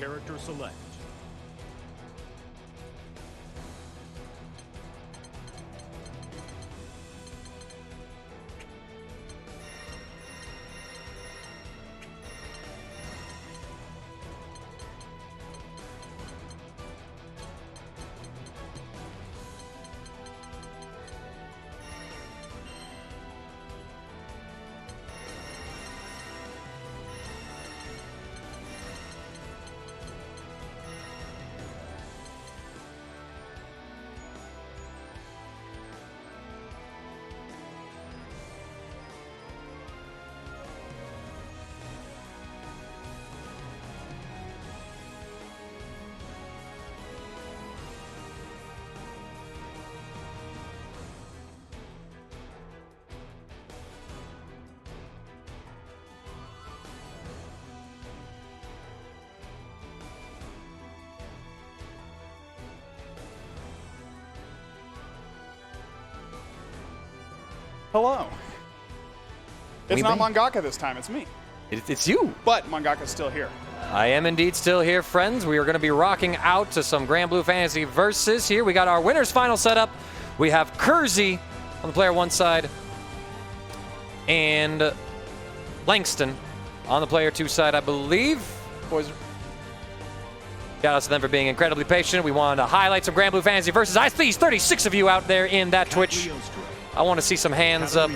Character select. Hello. It's not Mangaka this time, it's me. It's you. But Mangaka's still here. I am indeed still here, friends. We are going to be rocking out to some Grand Blue Fantasy versus here. We got our winners final set up. We have Kersey on the player one side and Langston on the player two side, I believe. Boys, shout out to them for being incredibly patient. We wanted to highlight some Grand Blue Fantasy versus. I see 36 of you out there in that Twitch. I want to see some hands up.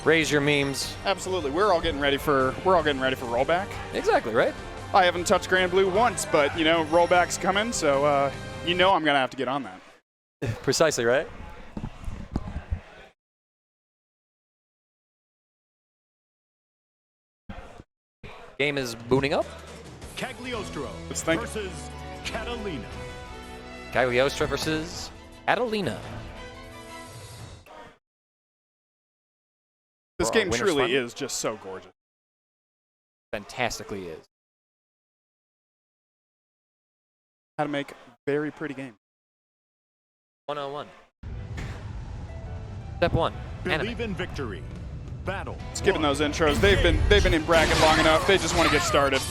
Raise your memes. Absolutely. We're all getting ready for rollback. Exactly, right? I haven't touched Grand Blue once, but you know, rollback's coming, so you know I'm gonna have to get on that. Precisely, right? Game is booting up. Cagliostro versus Catalina. Cagliostro versus Catalina. This game truly is just so gorgeous. Fantastically is. How to make very pretty game. 101. Step one. Believe in victory. Battle. Skipping those intros. They've been in bracket long enough. They just want to get started.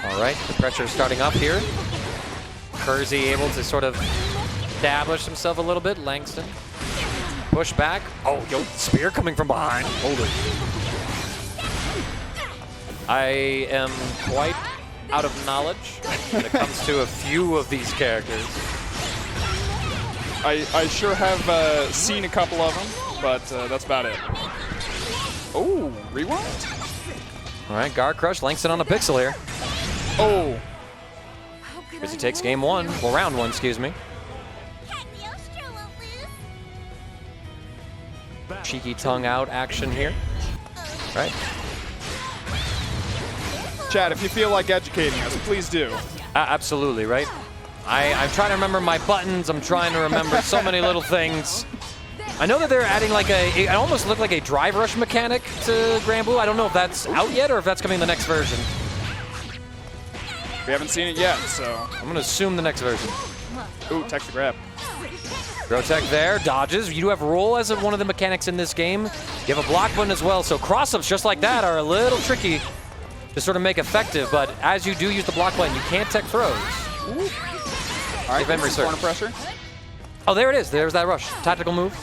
All right, the pressure is starting up here. Kersey able to sort of establish himself a little bit. Langston. Push back. Oh, yo, spear coming from behind. Hold it. I am quite out of knowledge when it comes to a few of these characters. I sure have seen a couple of them, but that's about it. Oh, rewind? All right, guard crush. Langston on the pixel here. Oh. Kersey takes game one. Well, round one, excuse me. Cheeky tongue out action here. Right? Chad, if you feel like educating us, please do. Absolutely, right? I'm trying to remember my buttons. I'm trying to remember so many little things. I know that they're adding like it almost looked like a drive rush mechanic to Grand Blue. I don't know if that's out yet or if that's coming in the next version. We haven't seen it yet, so. I'm going to assume the next version. Ooh, tech the grab. Grotech there, dodges. You do have roll as one of the mechanics in this game. You have a block button as well, so cross-ups just like that are a little tricky to sort of make effective, but as you do use the block button, you can't tech throws. Ooh. All right, corner pressure. Oh, there it is. There's that rush. Tactical move.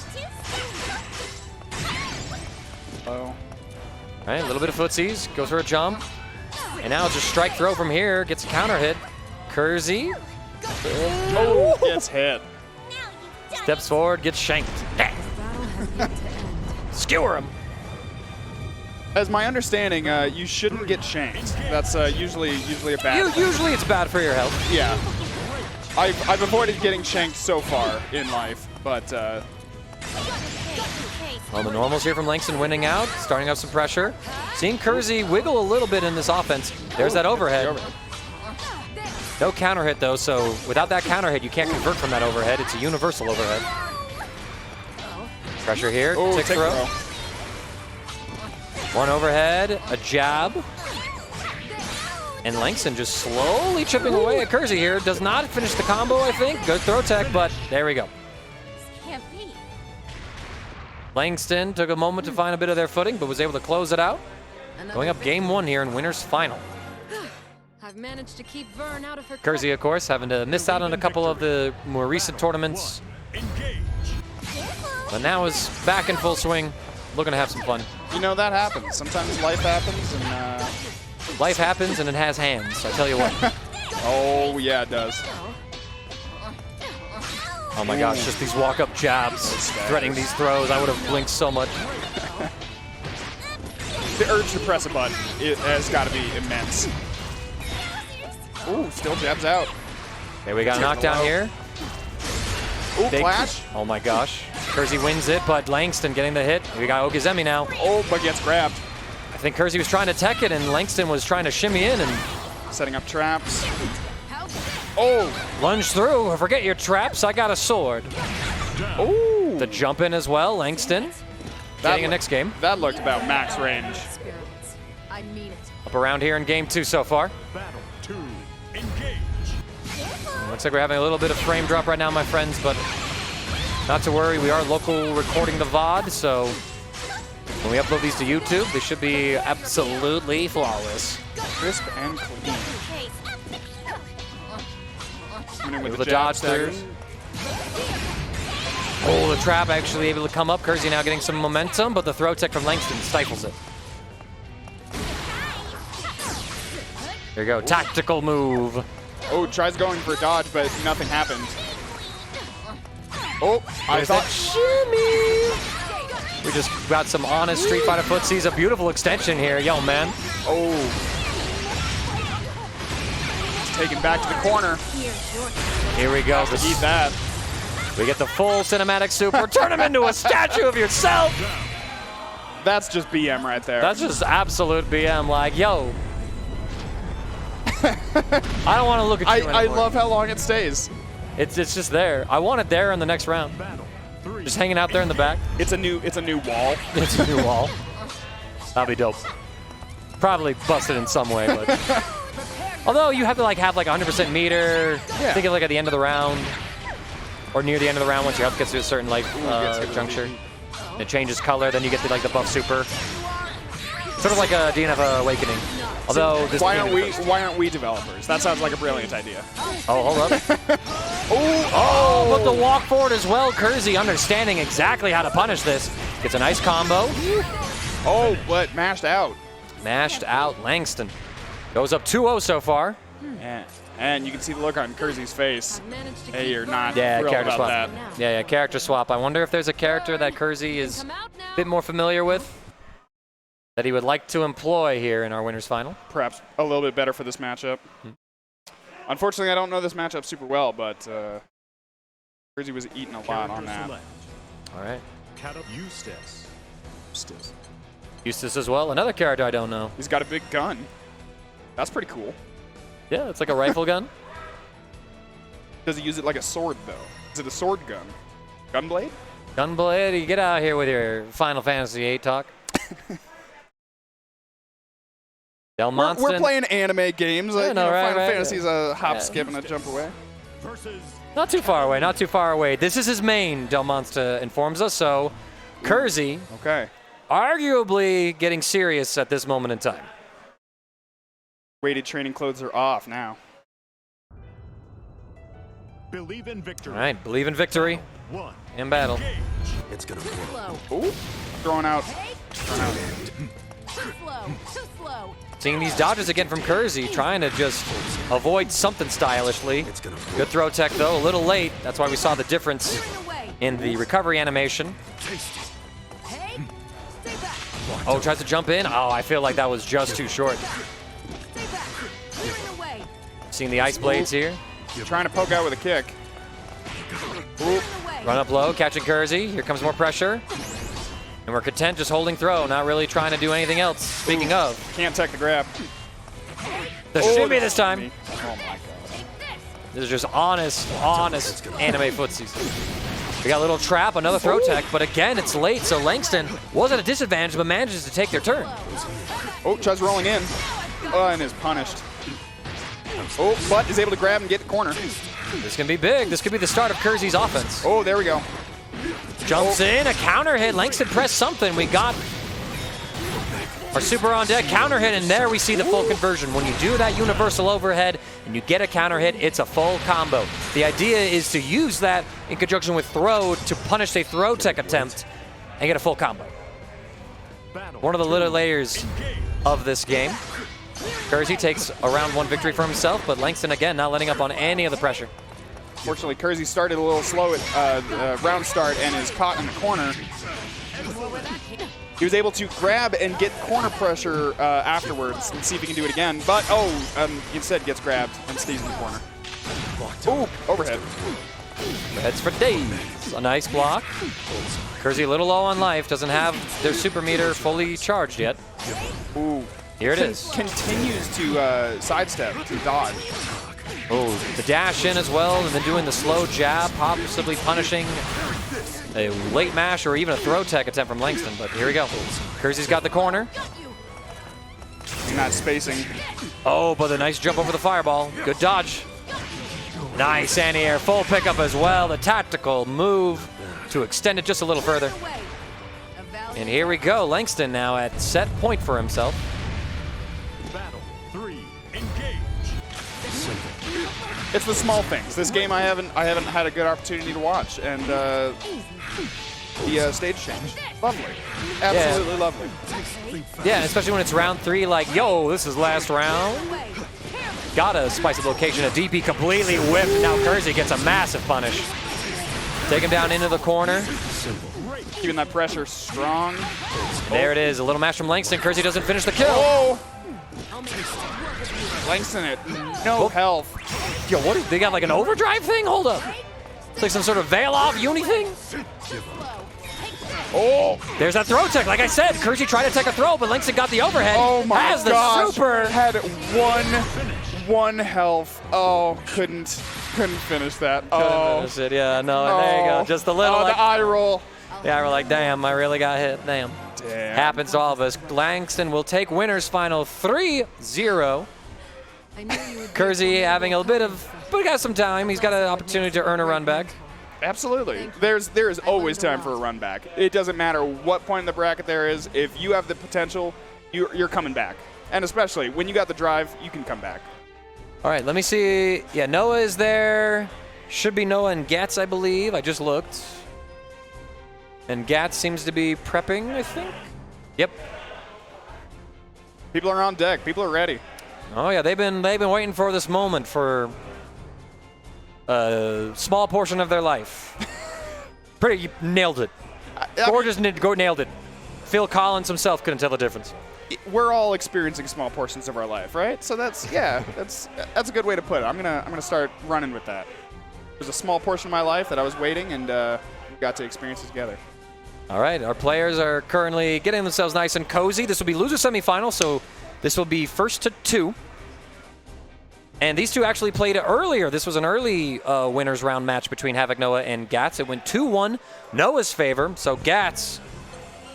Oh. All right, a little bit of footsies. Goes for a jump. And now it's a strike throw from here. Gets a counter hit. Kersey. Oh, gets hit. Steps forward, gets shanked. Skewer him. As my understanding, you shouldn't get shanked. That's usually a bad thing. Usually it's bad for your health. Yeah. I've avoided getting shanked so far in life, but... Well, the normals here from Langston winning out, starting up some pressure. Seeing Kersey wiggle a little bit in this offense. There's that overhead. No counter hit though, so without that counter hit, you can't convert from that overhead. It's a universal overhead. Pressure here, tick throw. One overhead, a jab. And Langston just slowly chipping away at Kersey here. Does not finish the combo, I think. Good throw tech, but there we go. Langston took a moment to find a bit of their footing, but was able to close it out. Going up game 1 here in winners final. I've managed to keep Vern out of her. Kersey, of course, having to miss out on a couple of the more recent tournaments. Engage. But now is back in full swing, looking to have some fun. You know, that happens. Sometimes life happens, and Life happens and it has hands, I tell you what. oh yeah, it does. Oh my gosh, just these walk-up jabs, threading these throws. I would have blinked so much. The urge to press a button, it has got to be immense. Ooh, still jabs out. Okay, we got a knockdown here. Ooh, Big flash. Oh my gosh. Kersey wins it, but Langston getting the hit. We got Okazemi now. Oh, but gets grabbed. I think Kersey was trying to tech it, and Langston was trying to shimmy in and Setting up traps. Oh, lunge through. Forget your traps, I got a sword. ooh. The jump in as well, Langston. Getting a next game. That looked about max range. Spirits. I mean it. Up around here in game 2 so far. Battle 2. Engage. Looks like we're having a little bit of frame drop right now, my friends, but not to worry. We are local recording the VOD, so when we upload these to YouTube, they should be absolutely flawless. Crisp and clean. Coming in with Able the to jab dodge through. staggers. Oh, the trap actually able to come up. Kersey now getting some momentum, but the throw tech from Langston stifles it. There you go, tactical move. Oh, tries going for a dodge, but nothing happened. Oh, I There's thought. that shimmy. We just got some honest Street Fighter footsies. A beautiful extension here. Yo, man. Oh. Taken back to the corner. Here we go. Eat that. We get the full cinematic super. Turn him into a statue of yourself. That's just BM right there. That's just absolute BM. Like, yo. I don't want to look at you I anymore. love how long it stays. It's just there. I want it there in the next round. Battle 3. Just hanging out there in the back. It's a new wall. It's a new wall. That'll be dope. Probably busted in some way, but although you have to have 100% meter. Yeah. Think of at the end of the round or near the end of the round once your health gets to a certain gets hit juncture. And it changes color, then you get the buff super. Sort of like a DNF Awakening. Although this Why aren't we developers? That sounds like a brilliant idea. Oh, hold up. Oh, but the walk forward as well. Kersey understanding exactly how to punish this. Gets a nice combo. Oh, but mashed out. Mashed out Langston. Goes up 2-0 so far. And you can see the look on Kersey's face. I've managed to Hey, keep you're Vern not Yeah, thrilled character about swap. that. Yeah, character swap. I wonder if there's a character that Kersey is Come out now. a bit more familiar with that he would like to employ here in our winners final. Perhaps a little bit better for this matchup. Unfortunately, I don't know this matchup super well, but Kersey was eating a lot on that. Select. All right. Eustace. Eustace as well. Another character I don't know. He's got a big gun. That's pretty cool. Yeah, it's like a rifle gun. Does he use it like a sword, though? Is it a sword gun? Gunblade? Gunblade, you get out of here with your Final Fantasy VIII talk. Del We're Monston. playing anime games. Yeah, no, right, Final right. Fantasy's a hop, Yeah. skip, and a jump away. Versus Not too far away, not too far away. This is his main, Del Monsta informs us, so Kersey Okay. arguably getting serious at this moment in time. Weighted training clothes are off now. Believe in Victory. All right, believe in victory 1. in battle. Engage. It's gonna blow. Slow. Ooh, thrown out. Too slow. Too slow. Seeing these dodges again from Kersey, trying to just avoid something stylishly. It's gonna blow. Good throw tech though, a little late. That's why we saw the difference Clearing away. in the recovery animation. Hey. Stay back. Oh, tries to jump in. Oh, I feel like that was just too short. Stay back. Clearing away. Seeing the ice blades here. Trying to poke out with a kick. Ooh, Clearing away. Run up low, catching Kersey. Here comes more pressure. And we're content just holding throw, not really trying to do anything else. Speaking of, can't tech the grab. the Oh, shimmy the this time. shimmy. Oh my god. This is just honest anime footsies. We got a little trap, another throw tech, but again, it's late, so Langston was at a disadvantage, but manages to take their turn. Oh, tries rolling in. And is punished. Oh, but is able to grab and get the corner. This can be big. This could be the start of Kersey's offense. Oh, there we go. Jumps in, a counter hit. Langston pressed something. We got Our super on deck, counter hit, and there we see the full conversion. When you do that universal overhead and you get a counter hit, it's a full combo. The idea is to use that in conjunction with throw to punish a throw tech attempt and get a full combo. One of the little layers of this game. Kersey takes a round 1 victory for himself, but Langston again not letting up on any of the pressure. Fortunately, Kersey started a little slow at round start and is caught in the corner. He was able to grab and get corner pressure afterwards and see if he can do it again. But, instead gets grabbed and stays in the corner. Ooh, overhead. That's for days. A nice block. Kersey a little low on life, doesn't have their super meter fully charged yet. Ooh. Here it is. Continues to sidestep, to dodge. Oh, the dash in as well, and then doing the slow jab, possibly punishing a late mash or even a throw tech attempt from Langston. But here we go. Kersey's got the corner. Not spacing. Oh, but a nice jump over the fireball. Good dodge. Nice anti-air, full pickup as well. The tactical move to extend it just a little further. And here we go. Langston now at set point for himself. Battle 3, engage. It's the small things. This game I haven't had a good opportunity to watch, and the stage change, lovely, absolutely lovely. Yeah, especially when it's round 3. Like, yo, this is last round. Gotta spice the location. A DP completely whipped. Now Kersey gets a massive punish. Take him down into the corner. Keeping that pressure strong. There it is. A little mash from Langston. Kersey doesn't finish the kill. Oh! Langston at no health. Yo, what? They got like an overdrive thing? Hold up. It's like some sort of veil off uni thing. Oh! There's that throw tech. Like I said, Kersey tried to take a throw, but Langston got the overhead. Oh my Has the gosh! super. Had one health. Oh, couldn't finish that. Oh, Finish it. Yeah, no, there you go. Just a little. Oh, like, the eye roll. yeah, we're like, damn, I really got hit. Damn. Damn. Happens to all of us. Langston will take winners final 3-0. Kersey having a bit of, but he got some time. He's got an opportunity to earn a run back. Absolutely. There is always time for a run back. It doesn't matter what point in the bracket there is. If you have the potential, you're coming back. And especially when you got the drive, you can come back. All right, let me see. Yeah, Noah is there. Should be Noah and Gats, I believe. I just looked. And Gats seems to be prepping, I think. Yep. People are on deck. People are ready. Oh yeah, they've been waiting for this moment for a small portion of their life. Pretty nailed it. Gorgeous nailed it. Phil Collins himself couldn't tell the difference. We're all experiencing small portions of our life, right? So that's a good way to put it. I'm gonna start running with that. There's a small portion of my life that I was waiting, and we got to experience it together. All right, our players are currently getting themselves nice and cozy. This will be loser semifinal, so this will be first to 2. And these two actually played earlier. This was an early winners round match between Havoc Noah and Gats. It went 2-1 Noah's favor. So Gats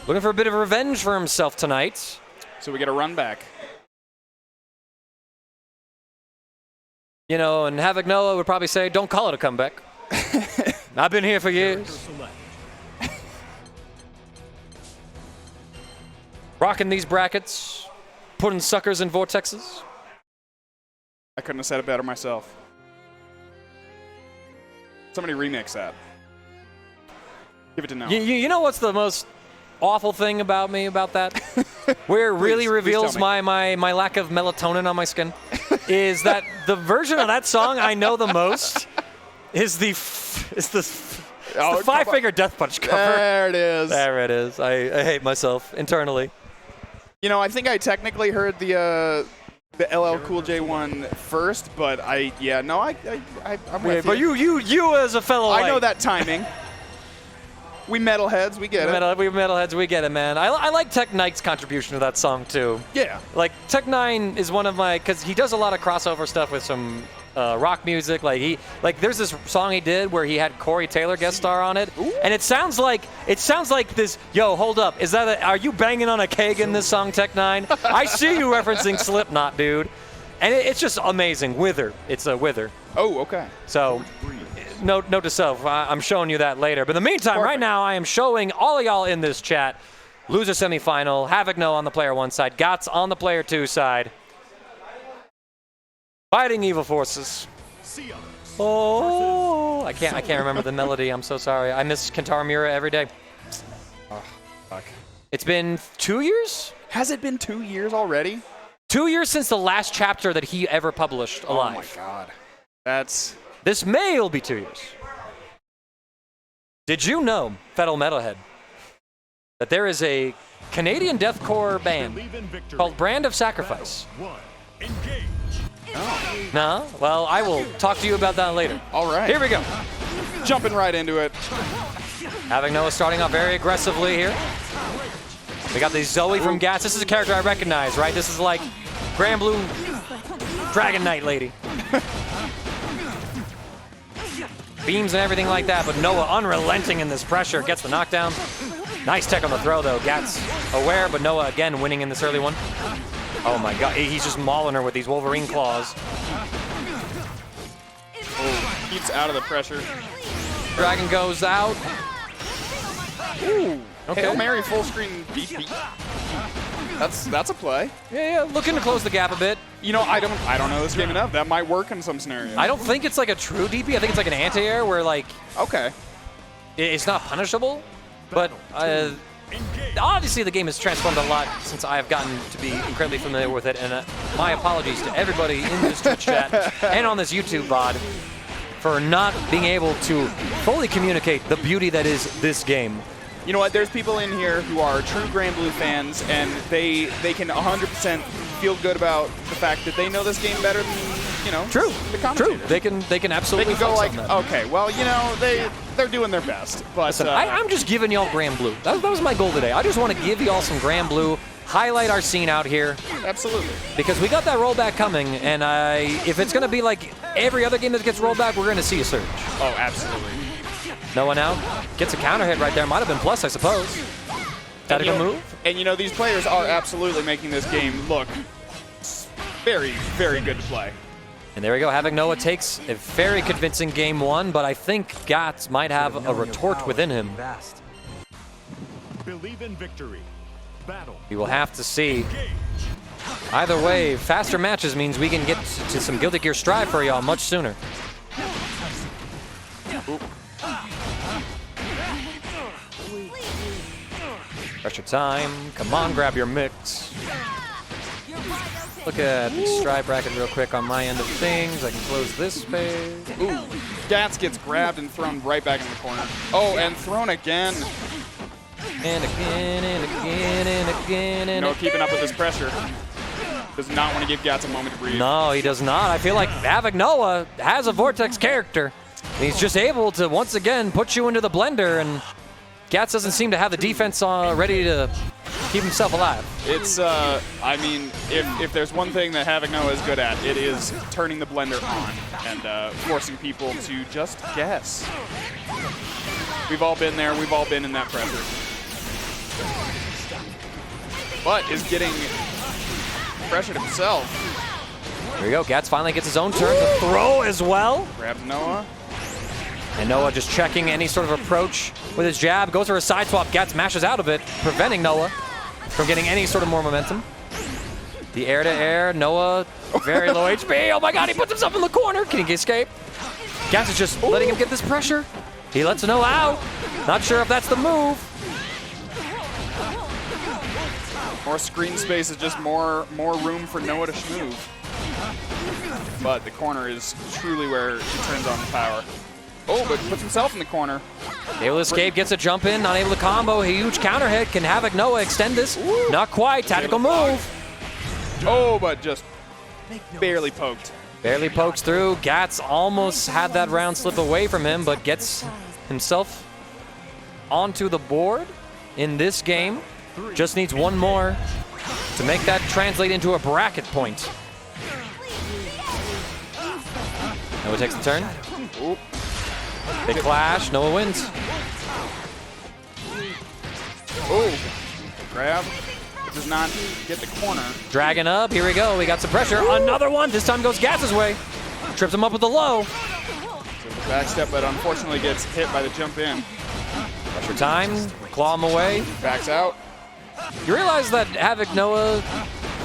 looking for a bit of revenge for himself tonight. So we get a run back. You know, and Havoc Noah would probably say, don't call it a comeback. I've been here for years. Rocking these brackets, putting suckers in vortexes. I couldn't have said it better myself. Somebody remix that. Give it to Noah. You know what's the most awful thing about me about that? Where it really reveals my lack of melatonin on my skin is that the version of that song I know the most is the Five-Finger Death Punch cover. There it is. There it is. I hate myself internally. You know, I think I technically heard the LL Cool J one first, but I'm with you. But you as a fellow, I know that timing. We metalheads, we get it. We metalheads, we get it, man. I like Tech Knight's contribution to that song too. Yeah. Like Tech 9 is one of my, because he does a lot of crossover stuff with some rock music. Like there's this song he did where he had Corey Taylor guest star on it, and it sounds like this. Yo, hold up, are you banging on a keg in this song, Tech 9? I see you referencing Slipknot, dude, and it's just amazing. Wither, it's a Wither. Oh, okay. So. Note to self, I'm showing you that later. But in the meantime, right now, I am showing all of y'all in this chat Loser semifinal. Havoc No on the player 1 side. Gots on the player 2 side. Fighting evil forces. Oh, I can't remember the melody. I'm so sorry. I miss Kentaro Miura every day. Oh, fuck. It's been 2 years? Has it been 2 years already? 2 years since the last chapter that he ever published alive. Oh my god. That's... This May will be 2 years. Did you know, Federal Metalhead, that there is a Canadian deathcore band called Brand of Sacrifice? Oh. No? Well, I will talk to you about that later. All right. Here we go. Jumping right into it. Having Noah starting off very aggressively here. We got the Zoe from Gats. This is a character I recognize, right? This is like Grand Blue Dragon Knight lady. Beams and everything like that, but Noah unrelenting in this pressure, gets the knockdown. Nice tech on the throw though. Gats aware, but Noah again winning in this early one. Oh my god, he's just mauling her with these Wolverine claws. Oh, keeps out of the pressure. Dragon goes out. Ooh. Okay. Hail Mary full screen beat. That's a play. Yeah, looking to close the gap a bit. You know, I don't know this game enough. That might work in some scenarios. I don't think it's like a true DP. I think it's like an anti-air where like Okay. it's not punishable, but obviously the game has transformed a lot since I have gotten to be incredibly familiar with it, and my apologies to everybody in this Twitch chat and on this YouTube VOD for not being able to fully communicate the beauty that is this game. You know what? There's people in here who are true Grand Blue fans, and they can 100% feel good about the fact that they know this game better than, you know, True. the commentators. True. They can absolutely They can go flex like, on that. okay, well, you know, they're doing their best. But Listen, I'm just giving y'all Grand Blue. That was my goal today. I just want to give y'all some Grand Blue, highlight our scene out here, absolutely. because we got that rollback coming, and if it's going to be like every other game that gets rolled back, we're going to see a surge. Oh, absolutely. Noah now gets a counter hit right there. Might have been plus, I suppose. Tactical move. And you know, these players are absolutely making this game look very, very good to play. And there we go. Having Noah takes a very convincing game 1, but I think Gats might have a retort within him. Believe in victory. Battle. We will have to see. Either way, faster matches means we can get to some Guilty Gear Strive for y'all much sooner. Ooh. Pressure time. Come on, grab your mix. Look at the stride bracket real quick on my end of things. I can close this space. Ooh. Gats gets grabbed and thrown right back in the corner. Oh, and thrown again. And again, and again, and again, and No again. keeping up with this pressure. Does not want to give Gats a moment to breathe. No, he does not. I feel like Havoc Noah has a Vortex character. He's just able to, once again, put you into the blender, and Gats doesn't seem to have the defense ready to keep himself alive. It's, I mean, if there's one thing that Havoc Noah is good at, it is turning the blender on and forcing people to just guess. We've all been there. We've all been in that pressure. But is getting pressured himself. There you go. Gats finally gets his own turn to throw as well. Grabs Noah. And Noah just checking any sort of approach with his jab. Goes for a side swap. Gats mashes out of it, preventing Noah from getting any sort of more momentum. The air to air. Noah, very low HP. Oh my god, he puts himself in the corner. Can he escape? Gats is just letting him get this pressure. He lets Noah out. Not sure if that's the move. More screen space is just more room for Noah to schmoove. But the corner is truly where he turns on the power. Oh, but puts himself in the corner. Able to escape, gets a jump in, not able to combo. A huge counter hit. Can Havoc Noah extend this? Ooh. Not quite. Tactical move. Oh, but just barely poked. Barely pokes through. Gats almost had that round slip away from him, but gets himself onto the board in this game. Just needs one more to make that translate into a bracket point. Noah takes the turn. Ooh. Big clash. Noah wins. Oh, grab. Does not get the corner. Dragging up. Here we go. We got some pressure. Another one. This time goes Gats' way. Trips him up with the low. So the back step, but unfortunately gets hit by the jump in. Pressure time. Claw him away. Backs out. You realize that Havoc Noah's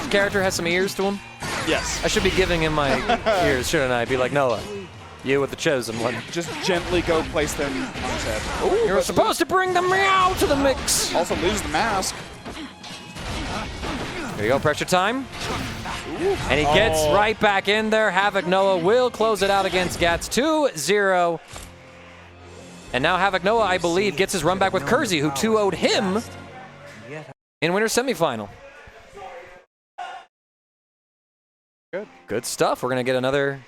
character has some ears to him? Yes. I should be giving him my ears, shouldn't I? Be like, Noah, you with the chosen one. Just gently go place them on his head. Ooh, You're supposed to bring the meow to the mix. Also lose the mask. There you go, pressure time. And he gets right back in there. Havoc Noah will close it out against Gats 2-0. And now Havoc Noah, I believe, gets his run back with Kersey, who 2-0'd him in winner's semifinal. Good stuff. We're going to get another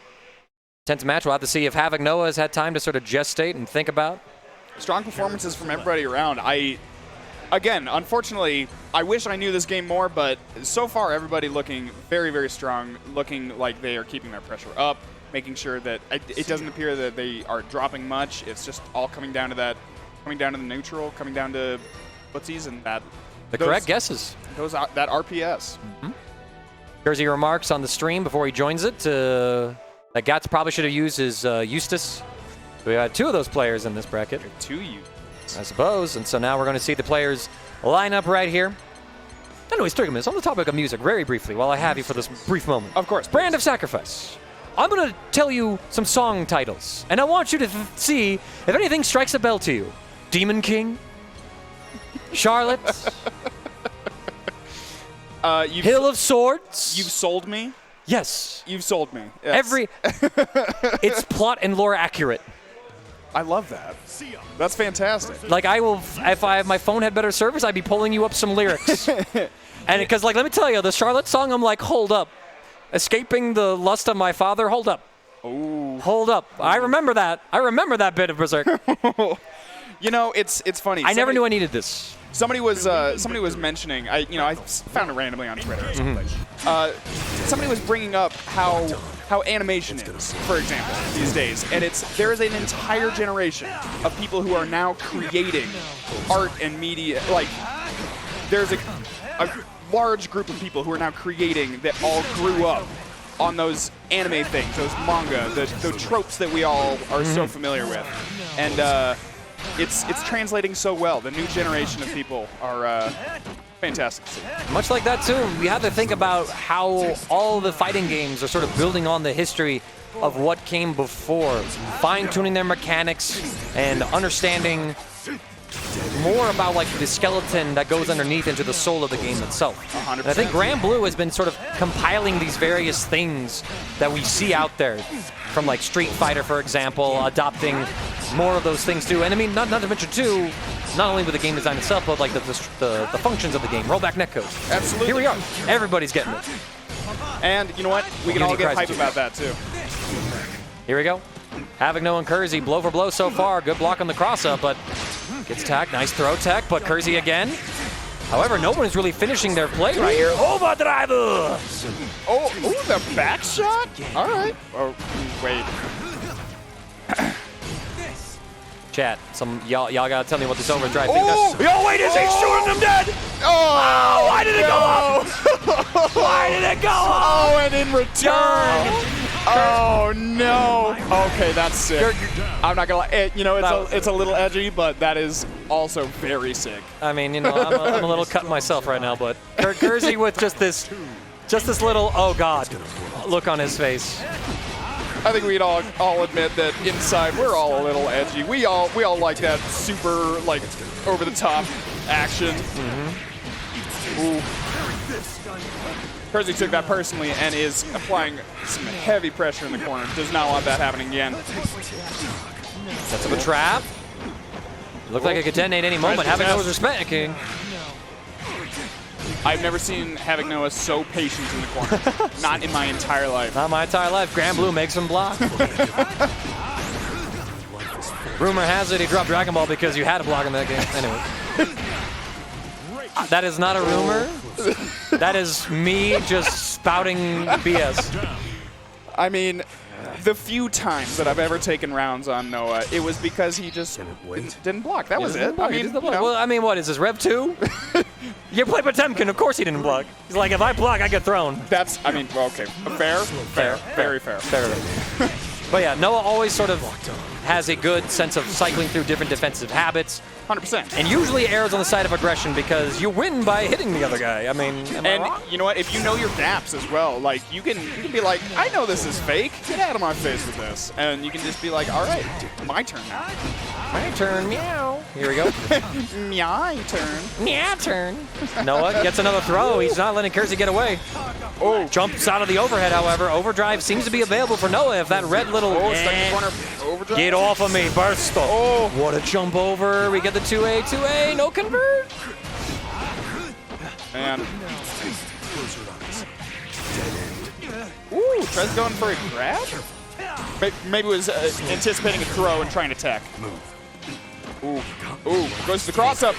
intense match. We'll have to see if Havoc Noah has had time to sort of gestate and think about. Strong performances from everybody around. Again, unfortunately, I wish I knew this game more, but so far everybody looking very, very strong, looking like they are keeping their pressure up, making sure that it doesn't appear that they are dropping much. It's just all coming down to that, coming down to the neutral, coming down to footsies and that. Correct guesses. That RPS. Mm-hmm. Kersey remarks on the stream before he joins it that Gats probably should have used his Eustace. We had two of those players in this bracket. Two you. I suppose. And so now we're going to see the players line up right here. Anyways, 30 minutes on the topic of music, very briefly, while I have you for this brief moment. Of course. Brand of Sacrifice. I'm going to tell you some song titles, and I want you to see if anything strikes a bell to you. Demon King, Charlotte, Hill of Swords. You've sold me. Yes. You've sold me. Yes. It's plot and lore accurate. I love that. That's fantastic. Like, I will, if my phone had better service, I'd be pulling you up some lyrics. And because, like, let me tell you, the Charlotte song, I'm like, hold up. Escaping the lust of my father, hold up. Ooh. Hold up. I remember that. I remember that bit of Berserk. You know, it's funny. I never knew I needed this. Somebody was mentioning. I found it randomly on Twitter or something. Somebody was bringing up how animation is, for example, these days, and there is an entire generation of people who are now creating art and media. Like, there's a large group of people who are now creating that all grew up on those anime things, those manga, the tropes that we all are so familiar with, and it's translating so well. The new generation of people are fantastic to see. Much like that, too, we have to think about how all the fighting games are sort of building on the history of what came before, fine-tuning their mechanics and understanding more about like the skeleton that goes underneath into the soul of the game itself. 100%. And I think Grand Blue has been sort of compiling these various things that we see out there, from like Street Fighter, for example, adopting more of those things too. And I mean, not to mention too, not only with the game design itself, but like the functions of the game. Rollback netcode. Absolutely. Here we are. Everybody's getting it. And you know what? We can all get hyped about that too. Here we go. Havoc Noah and Kersey, blow for blow so far. Good block on the cross-up, but gets tagged. Nice throw tech, but Kersey again. However, no one is really finishing their play right here. Overdrive! Oh, the back shot? All right. Oh, wait. Chat, y'all gotta tell me what this overdrive thing does. Yo, wait, is he shooting them dead? Oh, why did it go up? Why did it go up? Oh, and in return. Oh, no. Okay, that's sick. I'm not going to lie. It's a little edgy, but that is also very sick. I mean, I'm a little cut myself right now, but Kersey with just this little, oh, God, look on his face. I think we'd all admit that inside we're all a little edgy. We all like that super, like, over-the-top action. Ooh. Kersey took that personally and is applying some heavy pressure in the corner. Does not want that happening again. Sets up a trap. Looked like it could detonate any moment. Havoc Noah's respecting. I've never seen Havoc Noah so patient in the corner. Not in my entire life. Not my entire life. Grand Blue makes him block. Rumor has it he dropped Dragon Ball because you had to block him that game. Anyway. That is not a rumor. That is me just spouting BS. I mean, the few times that I've ever taken rounds on Noah, it was because he just didn't block. That was it. Well, I mean, what is this, Rev 2? You play Potemkin, of course he didn't block. He's like, if I block, I get thrown. Okay. Fair. Very fair. But yeah, Noah always sort of has a good sense of cycling through different defensive habits, 100%. And usually errs on the side of aggression because you win by hitting the other guy. I mean, am I wrong? And you know what? If you know your gaps as well, like you can be like, I know this is fake. Get out of my face with this. And you can just be like, all right, my turn now. My turn, meow. Here we go. My turn. Meow turn. Noah gets another throw. He's not letting Kersey get away. Oh, Jumps out of the overhead, however. Overdrive seems to be available for Noah if that red little... stuck in the corner. Overdrive. Get off of me, burst. Oh. What a jump over. We get the 2A, no convert. Man. Ooh, Trez going for a grab? Maybe it was anticipating a throw and trying to tech. Ooh, goes to the cross up.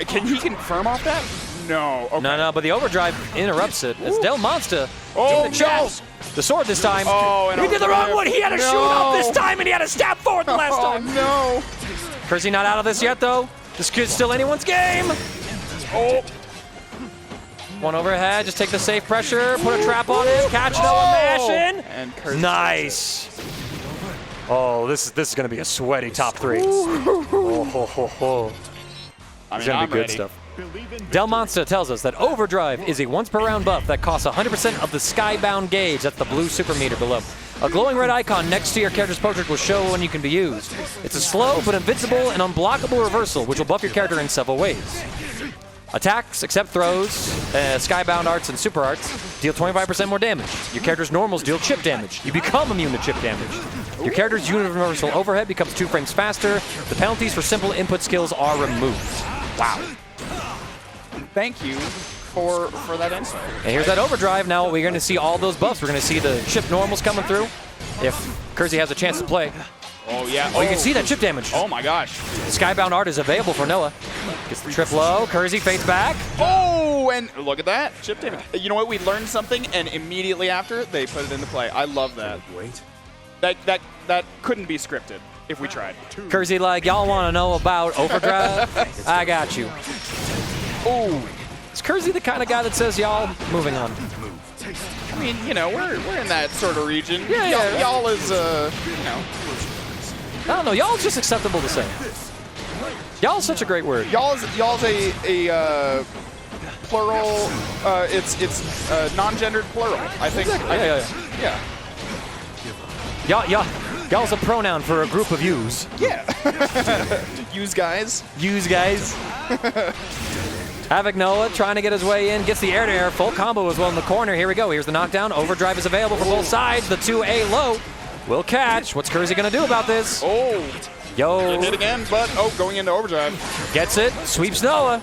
Can he confirm off that? No. Okay. No, but the overdrive interrupts it. It's Del Monster. Oh, the jabs. The sword this time. Oh, and he did the wrong one. He had to shoot up this time, and he had to stab forward the last time. Oh, no. Kersey not out of this yet, though. This kid's still anyone's game. Oh. One overhead. Just take the safe pressure. Put a trap on him. Catch Noah mashing. And Kersey. Nice. Oh, this is going to be a sweaty top three. Oh, ho, ho, ho. It's going to be good stuff. Del Monster tells us that Overdrive is a once per round buff that costs 100% of the Skybound gauge. That's the blue super meter below. A glowing red icon next to your character's portrait will show when you can be used. It's a slow but invincible and unblockable reversal, which will buff your character in several ways. Attacks, except throws, Skybound arts, and super arts deal 25% more damage. Your character's normals deal chip damage. You become immune to chip damage. Your character's universal overhead becomes 2 frames faster. The penalties for simple input skills are removed. Wow. Thank you for that insight. And here's that overdrive. Now we're going to see all those buffs. We're going to see the chip normals coming through if Kersey has a chance to play. Oh, yeah. Oh, you can see that chip damage. Oh, my gosh. Skybound art is available for Noah. Gets the trip low. Kersey fades back. Oh, and look at that. Chip damage. You know what? We learned something, and immediately after, they put it into play. I love that. That couldn't be scripted if we tried. Kersey like, y'all want to know about overdrive? I got you. Oh. Is Kersey the kind of guy that says y'all? Moving on. I mean, you know, we're in that sort of region. Yeah. Y'all is, you know. I don't know. Y'all's just acceptable to say. Y'all's such a great word. Y'all's a plural. It's non-gendered plural. I think. Yeah. Y'all's a pronoun for a group of yous. Yeah. Use guys. Yous guys. Havoc Noah trying to get his way in, gets the air-to-air, full combo as well in the corner. Here we go. Here's the knockdown. Overdrive is available for both sides. The 2A low will catch. What's Kersey gonna do about this? Oh. Yo. Get hit again, but going into overdrive. Gets it. Sweeps Noah.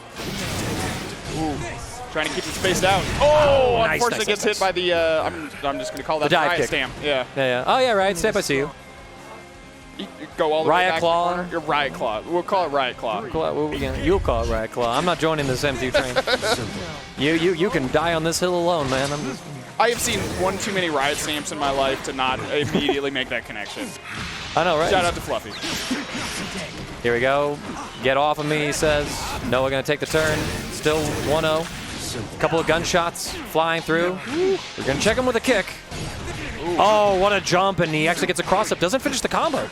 Ooh. Trying to keep it spaced out. Oh, nice, unfortunately gets hit by the, I'm just going to call that the dive riot kick. stamp. Yeah. Oh, yeah, right. Step, I see you. You go all the Riot way back Claw. to the corner. Your Riot Claw. We'll call it Riot Claw. You'll call it Riot Claw. I'm not joining this MT train. You can die on this hill alone, man. I have seen one too many Riot stamps in my life to not immediately make that connection. I know, right? Shout out to Fluffy. Here we go. Get off of me, he says. Noah gonna take the turn. Still 1-0. Couple of gunshots flying through. We're gonna check him with a kick. Oh, what a jump, and he actually gets a cross-up. Doesn't finish the combo.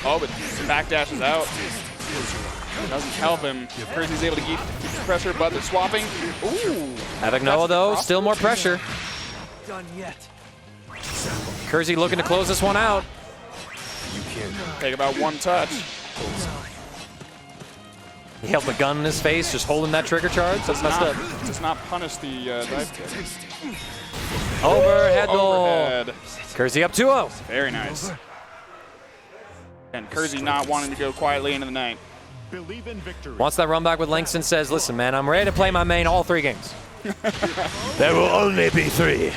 Oh, but backdashes out. Doesn't help him. Kersey's able to keep the pressure, but they're swapping. Ooh. Havoc Noah, though, still more pressure. Kersey looking to close this one out. Take about one touch. He held the gun in his face, just holding that trigger charge. That's messed up. Does not punish the dive kick. Overhead goal. Overhead. Kersey up 2-0. Very nice. And Kersey not wanting to go quietly into the night. Believe in victory. Wants that run back with Langston, says, listen, man, I'm ready to play my main all 3 games. There will only be 3.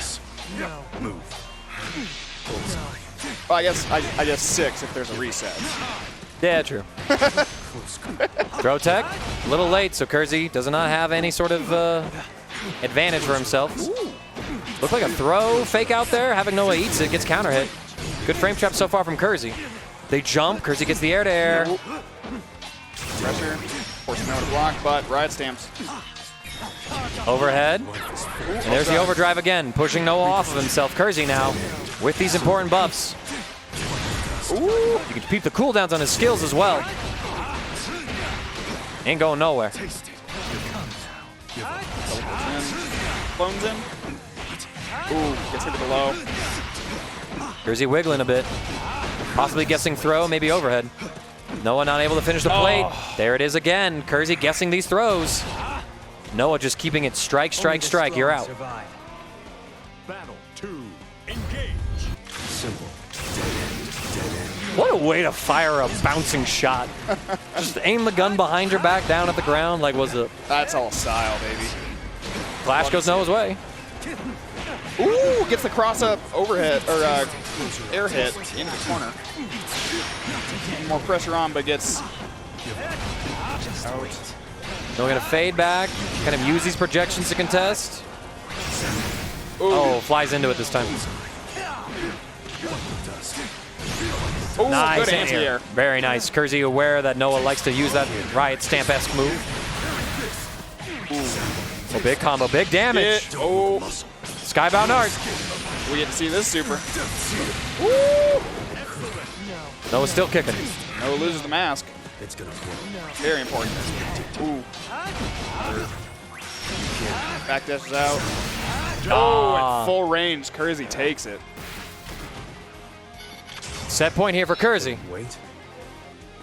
Well, I guess 6 if there's a reset. Yeah, true. Throw tech, a little late, so Kersey does not have any sort of advantage for himself. Looked like a throw fake out there. Having Noah eats it, gets counter hit. Good frame trap so far from Kersey. They jump, Kersey gets the air-to-air. Pressure, forcing Noah to block, but riot stamps. Overhead, and there's the overdrive again, pushing Noah off of himself. Kersey now with these important buffs. Ooh. You can peep the cooldowns on his skills as well. Ain't going nowhere. Clones in. Ooh, gets hit with the low. Kersey wiggling a bit. Possibly guessing throw, maybe overhead. Noah not able to finish the plate. There it is again. Kersey guessing these throws. Noah just keeping it strike, strike, strike. You're out. Battle 2. Engage. Simple. What a way to fire a bouncing shot. Just aim the gun behind your back down at the ground like was it. That's all style, baby. Flash goes Noah's way. Ooh, gets the cross up overhead or air hit into the corner. More pressure on, but gets out. Noah gonna fade back, kind of use these projections to contest. Ooh. Oh, flies into it this time. Ooh, Nice good anti-air. anti-air. Very nice. Kersey aware that Noah likes to use that riot stamp-esque move. Oh, big combo, big damage. Oh, Skybound art. we get to see this super. Noah's still kicking. Noah loses the mask. It's gonna flow. Very important. Ooh. Back dashes out. Oh, at full range, Kersey takes it. Set point here for Kersey. Wait.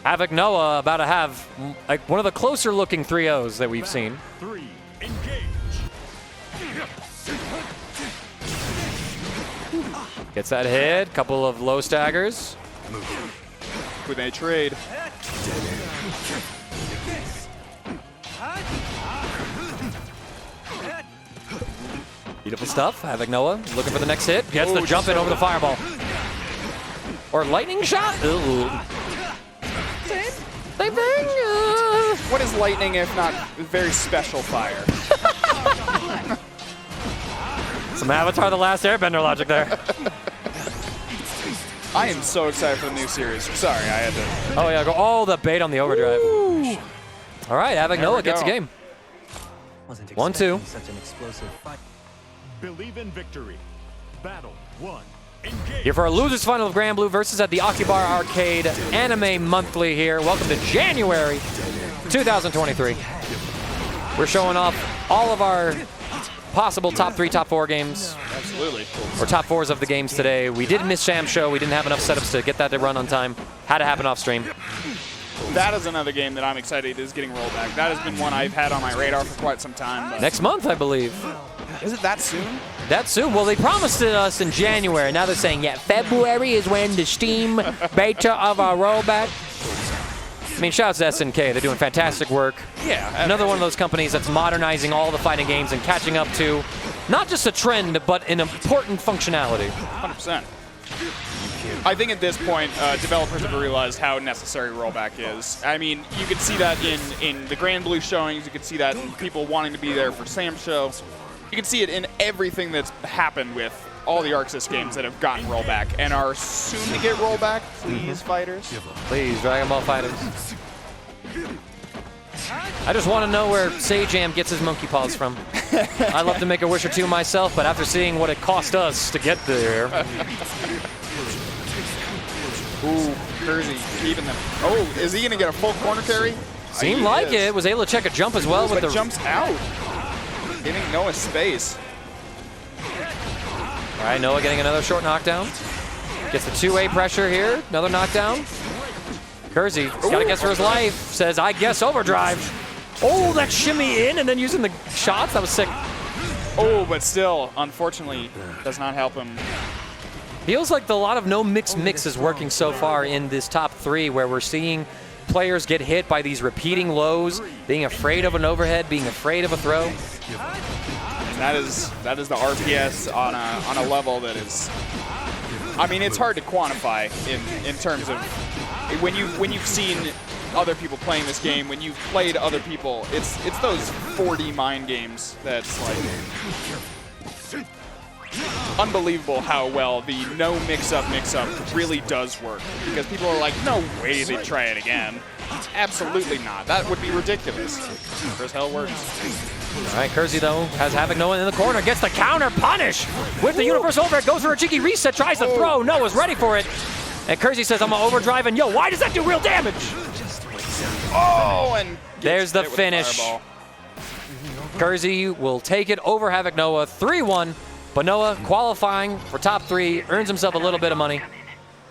Havoc Noah about to have like one of the closer looking 3-0s that we've seen. 3. Engage. Gets that hit, couple of low staggers. With a trade. Beautiful stuff. Havoc Noah looking for the next hit. Gets the Oh, jump in over the fireball. Or lightning shot. Ooh. Same thing. What is lightning if not very special fire? Some Avatar: The Last Airbender logic there. I am so excited for the new series. Sorry, I had to. Oh yeah, go all the bait on the overdrive. All right, Havoc There Noah we gets a go. game. Wasn't 1-2. expecting such an explosive fight. Believe in victory. Battle 1. Engage. Here for our losers final of Grand Blue versus at the Akihabara Arcade Anime Monthly here. Welcome to January 2023. We're showing off all of our possible top 3, top 4 games, Absolutely. or top 4s of the games today. We did miss Sam's show. We didn't have enough setups to get that to run on time. Had to happen off stream. That is another game that I'm excited is getting rolled back. That has been one I've had on my radar for quite some time. But Next month, I believe. is it that soon? That soon? Well, they promised it us in January. Now they're saying, yeah, February is when the Steam beta of our rollback. I mean, shouts to SNK. They're doing fantastic work. Yeah. Another one of those companies that's modernizing all the fighting games and catching up to not just a trend, but an important functionality. 100%. I think at this point, developers have realized how necessary rollback is. I mean, you could see that in the Grand Blue showings. You could see that in people wanting to be there for Sam's show. You can see it in everything that's happened with all the ArcSys games that have gotten rollback and are soon to get rollback. Please, fighters. Please, Dragon Ball Fighters. I just want to know where Sajam gets his monkey paws from. I'd love to make a wish or two myself, but after seeing what it cost us to get there. Ooh, Kersey keeping them. Oh, is he going to get a full corner carry? Seemed He like is. it. Was able to check a jump as well with But the jumps out. Giving Noah space. All right, Noah getting another short knockdown. Gets the 2-way pressure here. Another knockdown. Kersey, got to guess for his life. Says, I guess overdrive. Oh, that shimmy in and then using the shots. That was sick. Oh, but still, unfortunately, does not help him. Feels like a lot of no mix is working so far in this top 3 where we're seeing players get hit by these repeating lows, being afraid of an overhead, being afraid of a throw. And that is the RPS on a level that is. I mean, it's hard to quantify in terms of when you've seen other people playing this game, when you've played other people. It's those 4D mind games that's like unbelievable how well the no mix-up really does work. Because people are like, no way they try it again. Absolutely not. That would be ridiculous. Sure as hell works. All right, Kersey, though, has Havoc Noah in the corner, gets the counter punish with the universal overhead, goes for a cheeky reset, tries to throw. Noah's ready for it. And Kersey says, I'm gonna overdrive, and yo, why does that do real damage? Oh, and There's the hit with finish. fireball. Kersey will take it over Havoc Noah 3-1. But Noah qualifying for top 3, earns himself a little bit of money.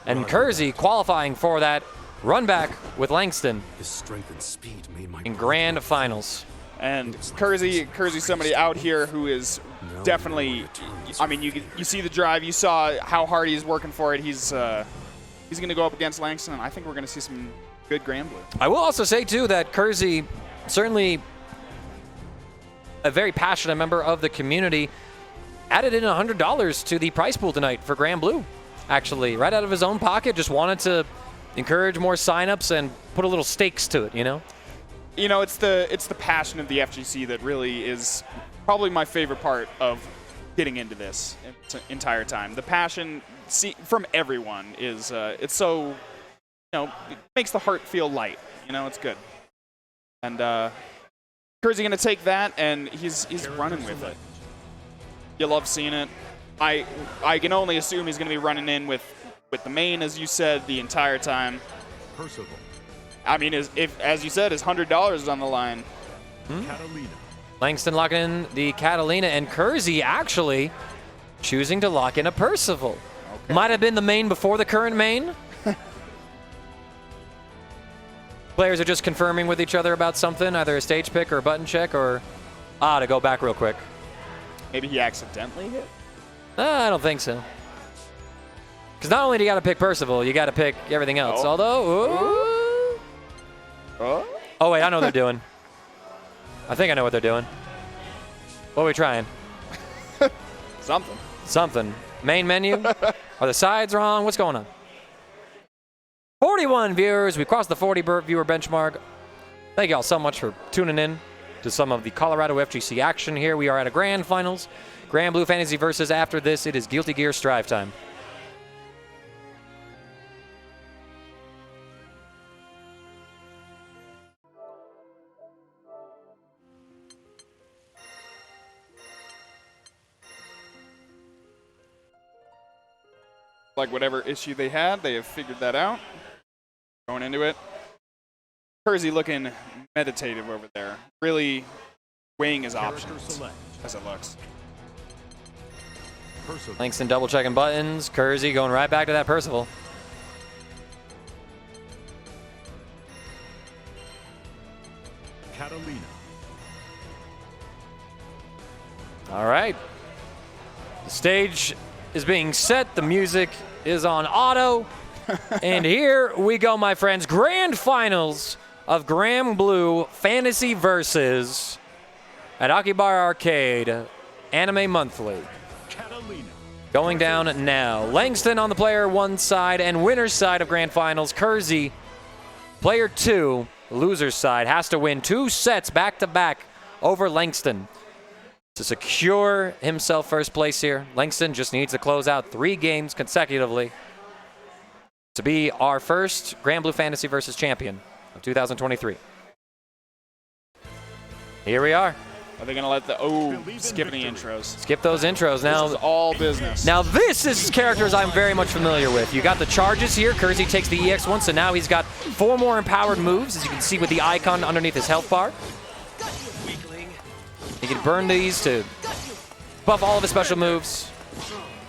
And Kersey qualifying for that run back with Langston His strength and speed made my in grand finals. And Kersey's somebody out here who is definitely, I mean, you see the drive, you saw how hard he's working for it. He's going to go up against Langston, and I think we're going to see some good Grand Blue. I will also say, too, that Kersey, certainly a very passionate member of the community, added in $100 to the prize pool tonight for Grand Blue, actually, right out of his own pocket. Just wanted to encourage more signups and put a little stakes to it, you know? You know, it's the passion of the FGC that really is probably my favorite part of getting into this entire time. The passion from everyone is it's so, you know, it makes the heart feel light. You know, it's good. And Kersey going to take that, and he's running with it. You love seeing it. I can only assume he's going to be running in with the main, as you said, the entire time. Percival. I mean, as you said, his $100 is on the line. Catalina. Langston locking in the Catalina, and Kersey actually choosing to lock in a Percival. Okay. Might have been the main before the current main. Players are just confirming with each other about something, either a stage pick or a button check, or to go back real quick. Maybe he accidentally hit? I don't think so. Because not only do you got to pick Percival, you got to pick everything else. Oh. Although, oh wait, I know what they're doing. I think I know what they're doing. What are we trying? Something. Main menu? Are the sides wrong? What's going on? 41 viewers. We crossed the 40 viewer benchmark. Thank you all so much for tuning in to some of the Colorado FGC action here. We are at a grand finals. Grand Blue Fantasy versus after this, it is Guilty Gear Strive time. Like whatever issue they had, they have figured that out. Going into it. Kersey looking meditative over there. Really weighing his Character options select. as it looks. Percival. Langston double checking buttons. Kersey going right back to that Percival. Catalina. All right. The stage is being set. The music is on auto. And here we go, my friends. Grand finals of Grand Blue Fantasy Versus at Akihabara Arcade, Anime Monthly. Catalina. Going down now. Langston on the player 1 side and winner's side of Grand Finals. Kersey, player 2, loser's side, has to win 2 sets back-to-back over Langston to secure himself first place here. Langston just needs to close out 3 games consecutively to be our first Grand Blue Fantasy Versus champion of 2023. Here we are. Are they going to let skip the intros? Skip those intros now. This is all business. Now this is characters I'm very much familiar with. You got the charges here. Kersey takes the EX1, so now he's got 4 more empowered moves, as you can see with the icon underneath his health bar. He can burn these to buff all of his special moves.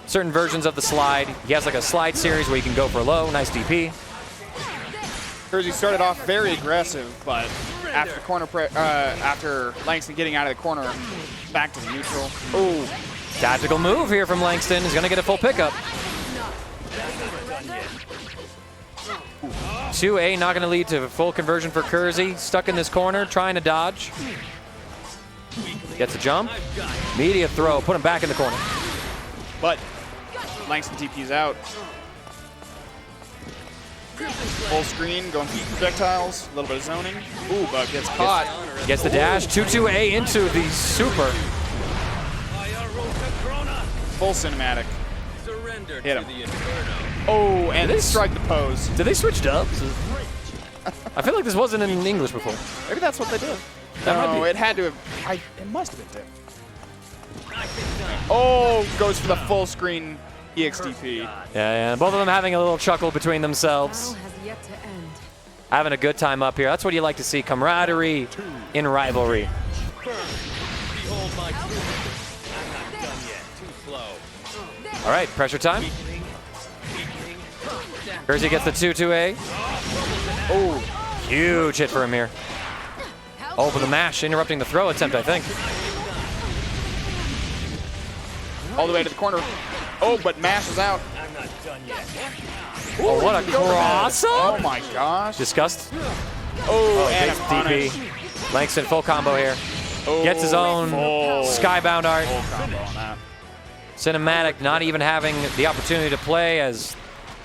Certain versions of the slide. He has like a slide series where you can go for low. Nice DP. Kersey started off very aggressive, but after Langston getting out of the corner, back to the neutral. Ooh, tactical move here from Langston. He's going to get a full pickup. 2A not going to lead to full conversion for Kersey. Stuck in this corner, trying to dodge. Gets a jump. Immediate throw, put him back in the corner. But Langston TP's out. Full screen, going through projectiles, a little bit of zoning. Ooh, but gets caught. Gets the dash, 2-2A into the super. Full cinematic. Hit him. Oh, and they strike the pose. Did they switch dubs? I feel like this wasn't in English before. Maybe that's what they did. That might No, be. it had to have. It must have been different. Oh, goes for the full screen EXDP. Yeah, both of them having a little chuckle between themselves. Battle has yet to end. Having a good time up here. That's what you like to see, camaraderie in rivalry. All right, pressure time. Kersey gets the 2-2A. Oh, huge hit for him here. Oh, but the mash interrupting the throw attempt, I think. All the way to the corner. Oh, but mash is out. Oh, what a cross up. Oh my gosh. Disgust. Oh, and Takes a punish. DP. Langston full combo here. Oh, Gets his own full skybound art. combo on that. Cinematic not even having the opportunity to play as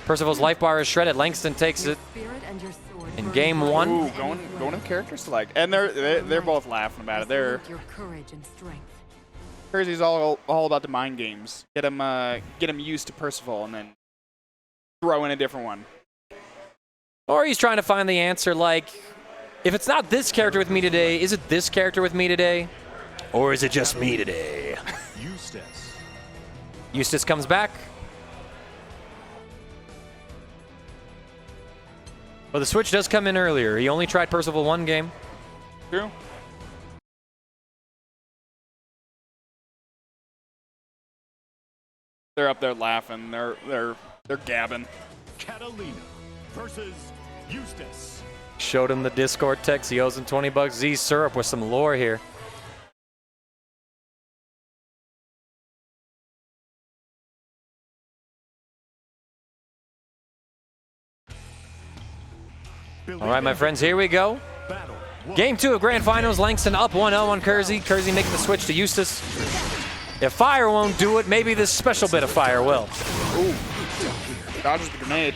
Percival's life bar is shredded. Langston takes it Spirit and your sword in burn game bright. one. Ooh, going to character select, and they're both laughing about it. They're Your courage and strength. Kersey's all about the mind games. Get him used to Percival, and then throw in a different one. Or he's trying to find the answer like, if it's not this character with me today, is it this character with me today? Or is it just me today? Eustace. Eustace comes back. Well, the switch does come in earlier. He only tried Percival one game. True. They're up there laughing. They're gabbing. Catalina versus Eustace. Showed him the Discord text. He owes him 20 bucks. Z Syrup with some lore here. All right, my friends, here we go. Battle one. Game 2 of Grand Finals. Langston up 1-0 on Kersey. Kersey making the switch to Eustace. If fire won't do it, maybe this special bit of fire will. Ooh. Dodges the grenade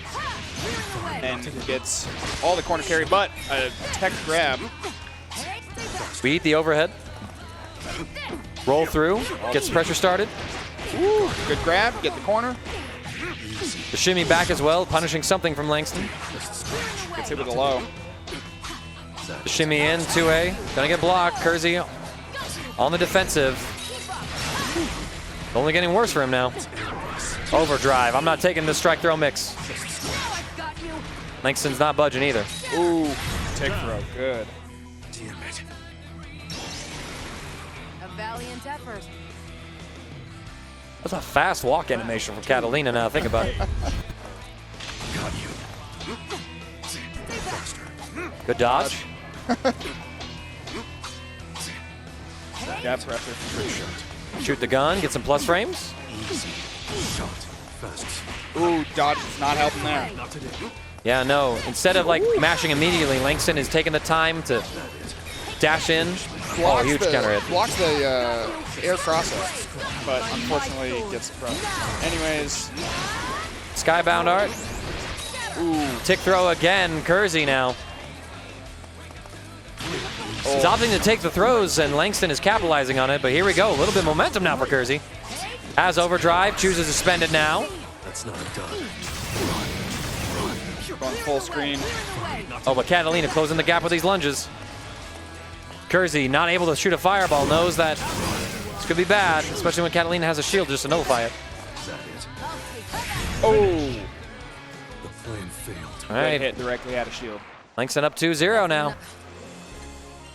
and gets all the corner carry, but a tech grab. Beat the overhead. Roll through. Gets pressure started. Ooh, good grab. Get the corner. The shimmy back as well, punishing something from Langston. Gets hit with a low. The shimmy in, 2A. Gonna get blocked. Kersey on the defensive. Only getting worse for him now. Overdrive. I'm not taking the strike throw mix. Langston's not budging either. Ooh, tick throw. Good. Damn it. A valiant effort. That's a fast walk animation from Catalina now, think about it. Got you. Good dodge. Jab pressure. Shoot the gun, get some plus frames. Easy. Shot. Fast. Ooh, dodge is not helping there. Not today. Yeah, no. Instead of like mashing immediately, Langston is taking the time to dash in. Oh, huge counter hit. Blocks the air process, but unfortunately gets crushed. Anyways, Skybound art. ooh, Tick throw again. Kersey now. He's opting to take the throws, and Langston is capitalizing on it. But here we go. A little bit of momentum now for Kersey. Has overdrive. Chooses to spend it now. That's not done. going full screen. Oh, but Catalina closing the gap with these lunges. Kersey not able to shoot a fireball. Knows that this could be bad, especially when Catalina has a shield just to nullify it. Is that it? Oh, The plan failed. All right. hit directly out of shield. Langston up 2-0 now.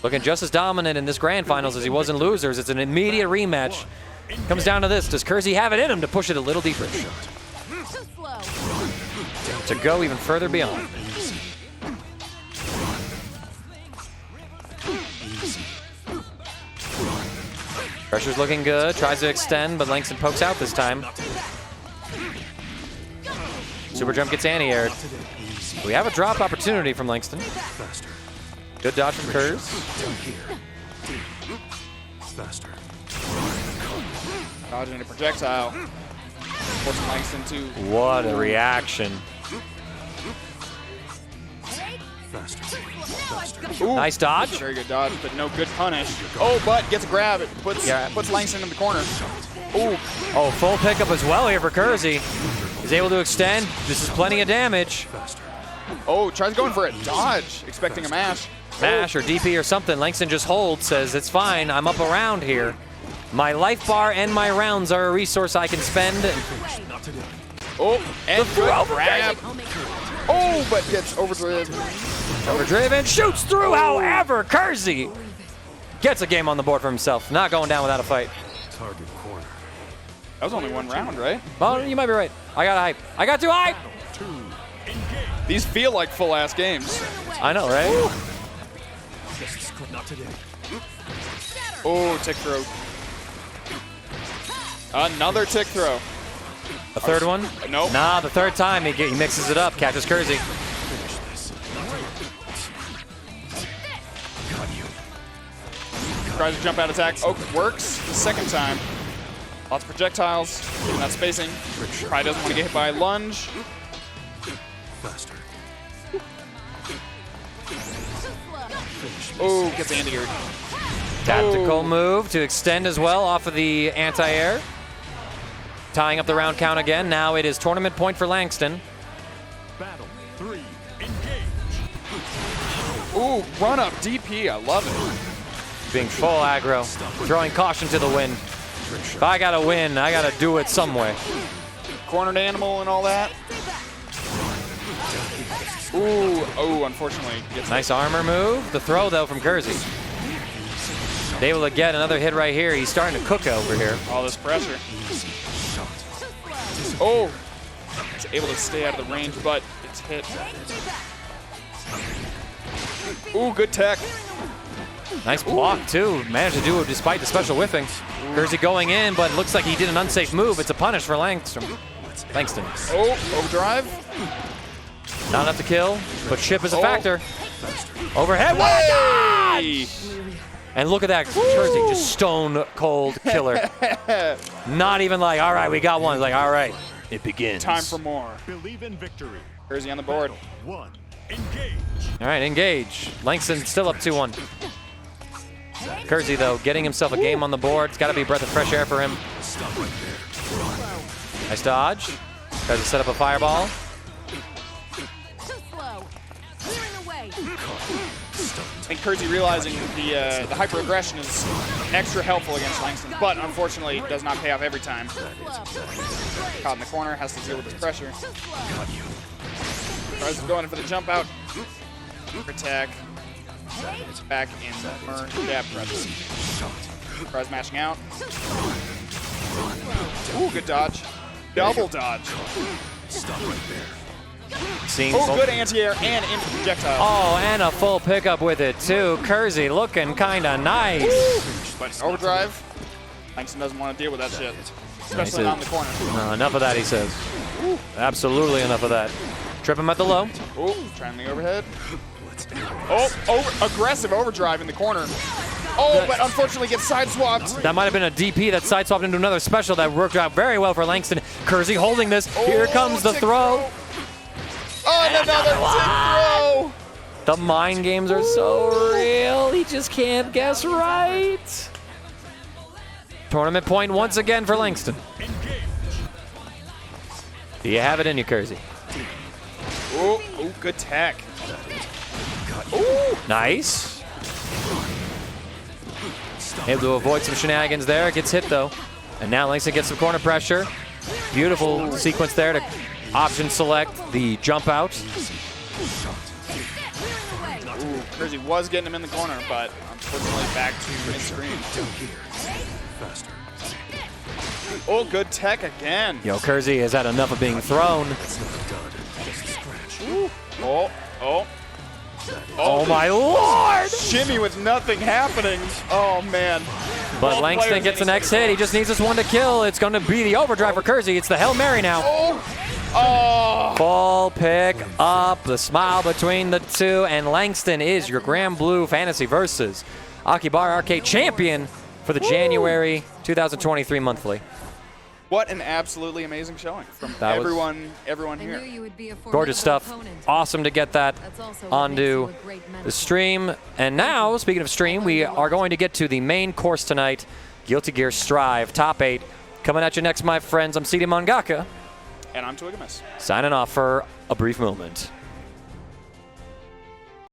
Looking just as dominant in this grand finals as he was in losers. It's an immediate rematch. Comes down to this. Does Kersey have it in him to push it a little deeper? Too slow. To go even further beyond. Pressure's looking good. Tries to extend, but Langston pokes out this time. Super jump gets anti-aired. We have a drop opportunity from Langston. Faster. Good dodge from Kers. Down here. Faster. Dodging a projectile. Forcing Langston to. What a reaction. Faster. Faster. Ooh, Nice dodge. very good dodge, but no good punish. Oh, but gets a grab. It puts Langston in the corner. Ooh, Oh, full pickup as well here for Kersey. He's able to extend. This is plenty of damage. Faster. oh, tries going for a dodge, expecting a mash. Mash or DP or something. Langston just holds, says it's fine. I'm up around here. My life bar and my rounds are a resource I can spend. Not today. Oh, and good throw grab. I'll make Oh, but gets overdriven. Overdriven, shoots through, however, Kersey gets a game on the board for himself. Not going down without a fight. Target corner. That was only one round, right? Well, you might be right. I got hype. I got too hype. Two. Engage. These feel like full-ass games. I know, right? Not today. Oh, tick throw. Another tick throw. A third one? Nope. Nah, the third time he mixes it up. Catches Kersey. Finish this. Got you. Tries to jump out attack. Oh, works. The second time. Lots of projectiles. Not spacing. Probably doesn't want to get hit by a lunge. Faster. Oh, gets anti-aired. Tactical Oh. move to extend as well off of the anti-air. Tying up the round count again. Now it is tournament point for Langston. Battle 3. Engage. Ooh, run up DP. I love it. Being full aggro. Throwing caution to the wind. If I gotta win, I gotta do it some way. Cornered animal and all that. Ooh, oh, unfortunately. Gets Nice armor move. The throw, though, from Kersey. Able to get another hit right here. He's starting to cook over here. all this pressure. Oh, it's able to stay out of the range, but it's hit. Ooh, good tech. Nice block, too. Managed to do it despite the special whiffing. Kersey going in, but it looks like he did an unsafe move. It's a punish for Langston. Oh, overdrive. Not enough to kill, but chip is a factor. Overhead. What a Hey! dodge! And look at that, Kersey, just stone cold killer. Not even like, all right, we got one. It's like, all right, it begins. Time for more. Believe in victory. Kersey on the board. 1. Engage. All right, engage. Langston still up 2-1. Kersey, though, getting himself a game on the board. It's got to be a breath of fresh air for him. Stop right there. Nice dodge. Tries to set up a fireball. too slow. Clearing the way. I think Kersey realizing the hyper aggression is extra helpful against Langston, but unfortunately it does not pay off every time. Caught in the corner, has to deal with this pressure. Tries to go in for the jump out. Attack. Back in the jab press. Tries mashing out. Ooh, good dodge. Double dodge. Stop right there. Seeing Oh, good anti-air and into projectile. Oh, and a full pickup with it, too. Kersey looking kind of nice. But overdrive. Langston doesn't want to deal with that shit. Especially not in the corner. Enough of that, he says. Absolutely enough of that. Trip him at the low. Oh, trying the overhead. Oh, aggressive overdrive in the corner. Oh, but unfortunately gets side swapped. That might have been a DP that side swapped into another special that worked out very well for Langston. Kersey holding this. Here comes the tick throw. Oh, and another tick throw. The mind games are so real. He just can't guess right. Tournament point once again for Langston. Do you have it in you, Kersey? Oh, good tech. Nice. Able to avoid some shenanigans there. Gets hit, though. And now Langston gets some corner pressure. Beautiful sequence there to option select the jump out. Ooh, Kersey was getting him in the corner, but unfortunately back to mid-screen. Faster. Oh, good tech again. Yo, Kersey has had enough of being thrown. Oh. Oh my lord! Shimmy with nothing happening. Oh, man. But Both Langston players gets the getting next hit. He just needs this one to kill. It's going to be the overdrive for Kersey. It's the Hail Mary now. Oh. Full pick up, the smile between the two, and Langston is your Grand Blue Fantasy versus Akihabara Arcade champion for the January 2023 monthly. What an absolutely amazing showing from That was- everyone I here. knew you would be a Gorgeous stuff. formidable opponent. Awesome to get that That's also what makes onto you a great mentor. the stream. And now, speaking of stream, we are going to get to the main course tonight, Guilty Gear Strive Top 8. Coming at you next, my friends. I'm CD Mangaka, And I'm Twigamus. signing off for a brief moment.